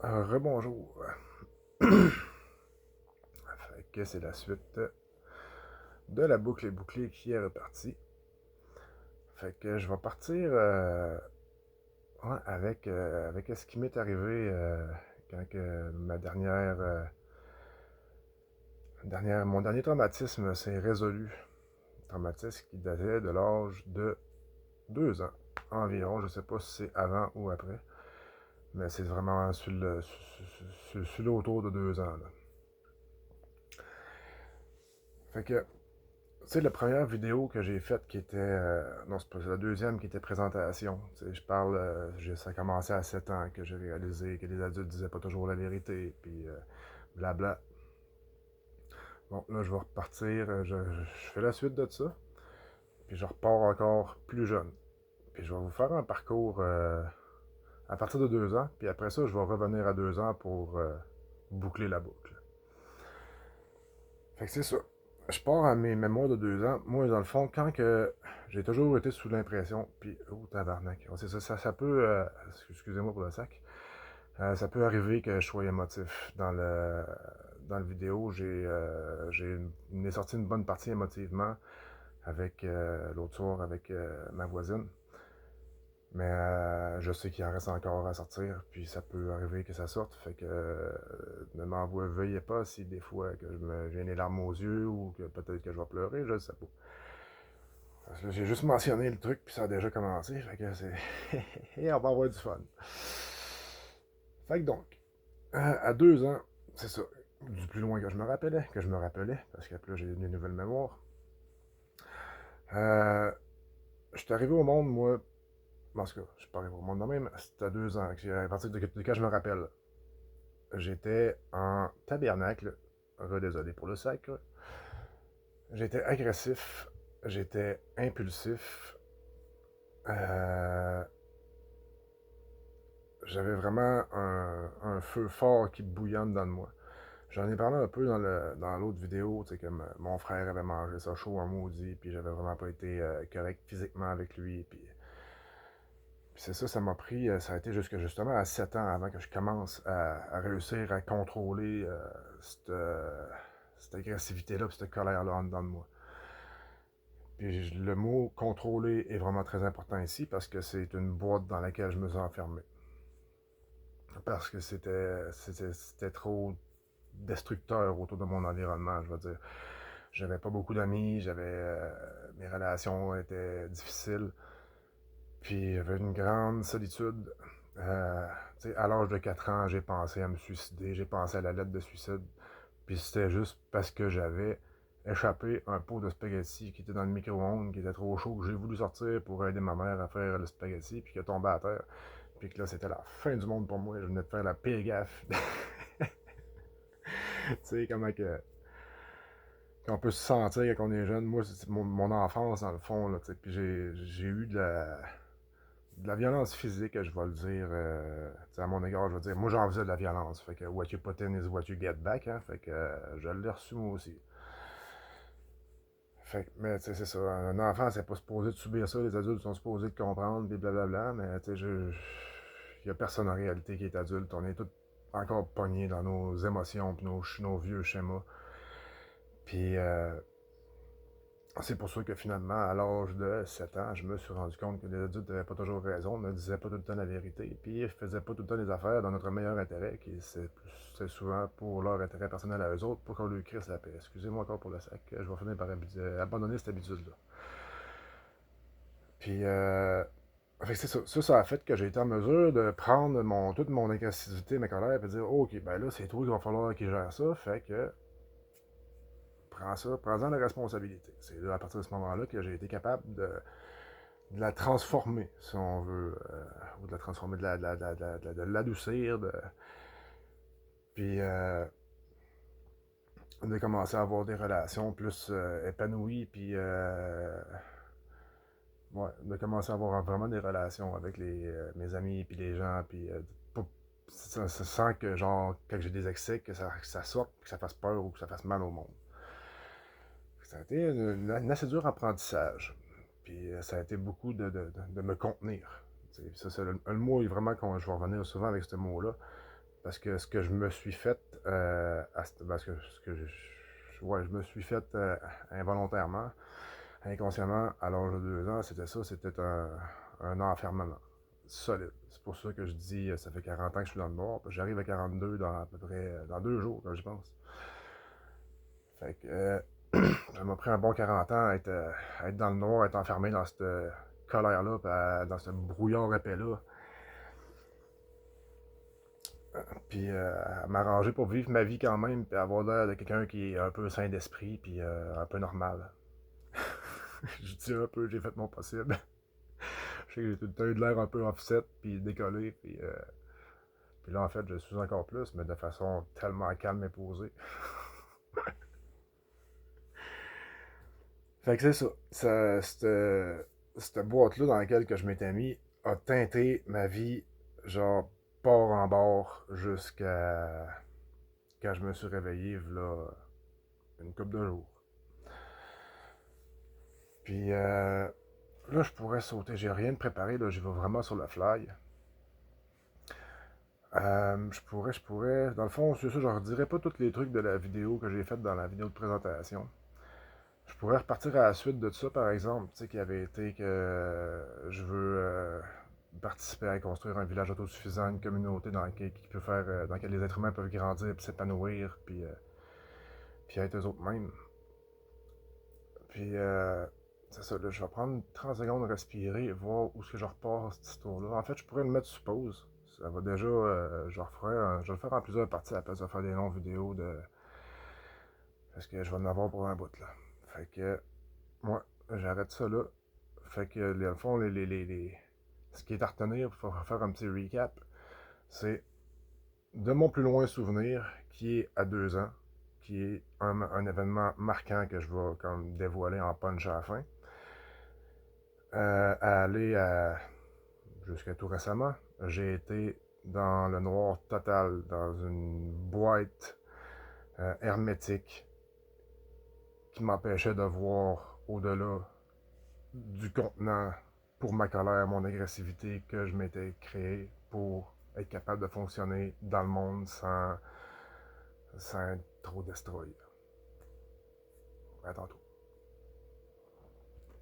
Rebonjour. Fait que c'est la suite de la boucle est bouclée qui est repartie. Fait que je vais partir ouais, avec ce qui m'est arrivé quand que mon dernier traumatisme s'est résolu. Traumatisme qui datait de l'âge de 2 ans environ. Je sais pas si c'est avant ou après, mais c'est vraiment sur l'autour de 2 ans. Là. Fait que tu sais, la première vidéo que j'ai faite qui était. Non, c'est pas la deuxième qui était présentation. Tu sais, je parle. Ça a commencé à 7 ans que j'ai réalisé que les adultes disaient pas toujours la vérité, puis blabla. Bon, là, je vais repartir. Je fais la suite de ça, puis je repars encore plus jeune. Puis je vais vous faire un parcours à partir de 2 ans, puis après ça, je vais revenir à 2 ans pour boucler la boucle. Fait que c'est ça. Je pars à mes mémoires de 2 ans. Moi, dans le fond, quand que j'ai toujours été sous l'impression, puis oh tabarnak, oh, c'est ça, ça peut, excusez-moi pour le sac, ça peut arriver que je sois émotif dans le vidéo. Il m'est sorti une bonne partie émotivement avec l'autre soir avec ma voisine. Mais je sais qu'il en reste encore à sortir, puis ça peut arriver que ça sorte. Fait que ne m'en veuillez pas si des fois que j'ai les larmes aux yeux ou que peut-être que je vais pleurer, je ne sais pas. Parce que j'ai juste mentionné le truc, puis ça a déjà commencé. Fait que c'est. Et on va avoir du fun. Fait que donc, à 2 ans, c'est ça. Du plus loin que je me rappelais, parce qu'après là, j'ai une nouvelle mémoire. Euh, je suis arrivé au monde, moi, en tout cas, je suis pas arrivé au monde de même, c'était à 2 ans, à partir de quand je me rappelle. J'étais en tabernacle, désolé pour le sac, là. J'étais agressif, j'étais impulsif, euh, j'avais vraiment un feu fort qui bouillonne dans moi. J'en ai parlé un peu dans l'autre vidéo, tu sais, que mon frère avait mangé ça chaud en maudit, puis j'avais vraiment pas été correct physiquement avec lui, puis c'est ça, ça m'a pris, ça a été justement à 7 ans avant que je commence à réussir à contrôler cette agressivité-là, cette colère-là en dedans de moi. Puis le mot contrôler est vraiment très important ici parce que c'est une boîte dans laquelle je me suis enfermé. Parce que c'était trop destructeur autour de mon environnement, je veux dire. J'avais pas beaucoup d'amis, mes relations étaient difficiles. Puis il y avait une grande solitude. Euh, à l'âge de 4 ans, j'ai pensé à me suicider, j'ai pensé à la lettre de suicide. Puis c'était juste parce que j'avais échappé un pot de spaghetti qui était dans le micro-ondes, qui était trop chaud, que j'ai voulu sortir pour aider ma mère à faire le spaghetti, puis qui est tombé à terre. Puis que là, c'était la fin du monde pour moi. Je venais de faire la pire gaffe. Tu sais, comment que. Qu'on peut se sentir quand on est jeune. Moi, c'est mon enfance, dans le fond, là, tu sais. Puis j'ai eu de la violence physique, je vais le dire, à mon égard, je vais dire, moi j'en faisais de la violence, fait que what you put in is what you get back, hein, fait que je l'ai reçu moi aussi. Fait que, mais tu sais, c'est ça, un enfant, c'est pas supposé de subir ça, les adultes sont supposés de comprendre, puis blablabla, mais tu sais, il y a personne en réalité qui est adulte, on est tous encore pognés dans nos émotions, puis nos vieux schémas. Puis c'est pour ça que finalement, à l'âge de 7 ans, je me suis rendu compte que les adultes n'avaient pas toujours raison, ne disaient pas tout le temps la vérité, puis ils faisaient pas tout le temps les affaires dans notre meilleur intérêt, qui c'est souvent pour leur intérêt personnel à eux autres, pour qu'on lui crisse la paix. Excusez-moi encore pour le sac, je vais finir par abandonner cette habitude-là. Puis, fait c'est ça. Ça a fait que j'ai été en mesure de prendre toute mon agressivité, ma colère, et de dire, OK, ben là, c'est toi qu'il va falloir qu'il gère ça, fait que prends ça, prends-en la responsabilité. C'est là, à partir de ce moment-là que j'ai été capable de la transformer, si on veut, ou de la transformer, de l'adoucir, puis de commencer à avoir des relations plus épanouies, puis ouais, de commencer à avoir vraiment des relations avec mes amis, puis les gens, puis sans que, genre, quand j'ai des excès, que ça sorte, que ça fasse peur ou que ça fasse mal au monde. Ça a été un assez dur apprentissage. Puis ça a été beaucoup de me contenir. Ça, c'est le mot est vraiment, quand je vais revenir souvent avec ce mot-là, Parce que ce que je me suis fait, parce que ce que ouais, je me suis fait involontairement, inconsciemment, à l'âge de 2 ans, c'était ça, c'était un enfermement solide. C'est pour ça que je dis, ça fait 40 ans que je suis dans le noir. J'arrive à 42 dans à peu près, dans 2 jours, quand je pense. Fait que ça m'a pris un bon 40 ans à être dans le noir, à être enfermé dans cette colère-là, dans ce brouillard épais-là. Puis à m'arranger pour vivre ma vie quand même, puis avoir l'air de quelqu'un qui est un peu sain d'esprit, puis un peu normal. Je dis un peu, j'ai fait mon possible. Je sais que j'ai tout le temps eu de l'air un peu offset, puis décollé, puis là en fait je suis encore plus, mais de façon tellement calme et posée. Fait que c'est ça. Cette boîte-là dans laquelle que je m'étais mis a teinté ma vie, genre, bord en bord, jusqu'à quand je me suis réveillé, là, une couple de jours. Puis là, je pourrais sauter. J'ai rien de préparé, là, je vais vraiment sur le fly. Je pourrais. Dans le fond, c'est ça, je ne redirai pas tous les trucs de la vidéo que j'ai faite dans la vidéo de présentation. Je pourrais repartir à la suite de ça, par exemple, tu sais, qui avait été que je veux participer à construire un village autosuffisant, une communauté qui peut faire, dans laquelle les êtres humains peuvent grandir, puis s'épanouir, puis être eux-mêmes. Puis, c'est ça, là, je vais prendre 30 secondes de respirer et voir où est-ce que je repars cette histoire-là. En fait, je pourrais le mettre sur pause. Ça va déjà, je vais le faire en plusieurs parties à la place de faire des longues vidéos parce que je vais en avoir pour un bout, là. Fait que, moi, j'arrête ça là. Fait que, dans le fond, ce qui est à retenir pour faire un petit recap, c'est de mon plus loin souvenir, qui est à 2 ans, qui est un événement marquant que je vais comme dévoiler en punch à la fin, à aller jusqu'à tout récemment, j'ai été dans le noir total, dans une boîte hermétique qui m'empêchait de voir au-delà du contenant pour ma colère, mon agressivité que je m'étais créé pour être capable de fonctionner dans le monde sans être trop destroy. À tantôt.